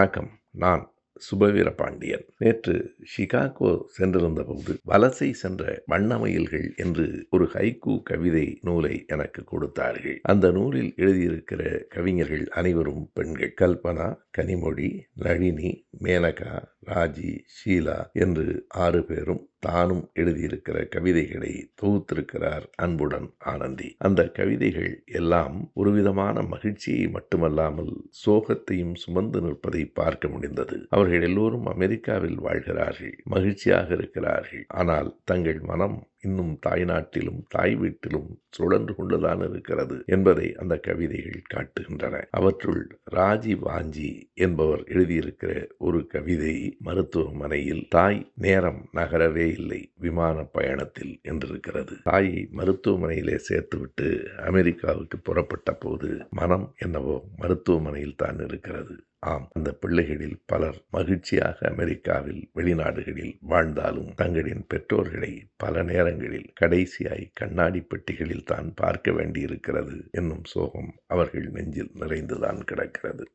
வணக்கம். நான் சுபவீர பாண்டியன். நேற்று சிகாகோ சென்றிருந்தபோது வலசை சென்ற வண்ணமயில்கள் என்று ஒரு ஹைக்கூ கவிதை நூலை எனக்கு கொடுத்தார்கள். அந்த நூலில் எழுதியிருக்கிற கவிஞர்கள் அனைவரும் பெண்கள். கல்பனா, கனிமொழி, நளினி, மேனகா, ராஜி, ஷீலா என்று 6 பேரும் தானும் எழுதியிருக்கிற கவிதைகளை தொகுத்திருக்கிறார் அன்புடன் ஆனந்தி. அந்த கவிதைகள் எல்லாம் ஒருவிதமான மகிழ்ச்சியை மட்டுமல்லாமல் சோகத்தையும் சுமந்து நிற்பதை பார்க்க முடிந்தது. அவர்கள் எல்லோரும் அமெரிக்காவில் வாழ்கிறார்கள், மகிழ்ச்சியாக இருக்கிறார்கள். ஆனால் தங்கள் மனம் இன்னும் தாய்நாட்டிலும் தாய் வீட்டிலும் சுழன்று கொண்டுதான் இருக்கிறது என்பதை அந்த கவிதைகள் காட்டுகின்றன. அவற்றுள் ராஜி வாஞ்சி என்பவர் எழுதியிருக்கிற ஒரு கவிதை மருத்துவமனையில் தாய் நேரம் நகரவே இல்லை, விமான பயணத்தில் என்றிருக்கிறது. தாயை மருத்துவமனையிலே சேர்த்துவிட்டு அமெரிக்காவுக்கு புறப்பட்ட போது மனம் என்னவோ மருத்துவமனையில் தான் இருக்கிறது. ஆம், அந்த பிள்ளைகளில் பலர் மகிழ்ச்சியாக அமெரிக்காவில் வெளிநாடுகளில் வாழ்ந்தாலும் தங்களின் பெற்றோர்களை பல நேரங்களில் கடைசியாய் கண்ணாடி பெட்டிகளில் தான் பார்க்க வேண்டியிருக்கிறது என்னும் சோகம் அவர்கள் நெஞ்சில் நிறைந்துதான் கிடக்கிறது.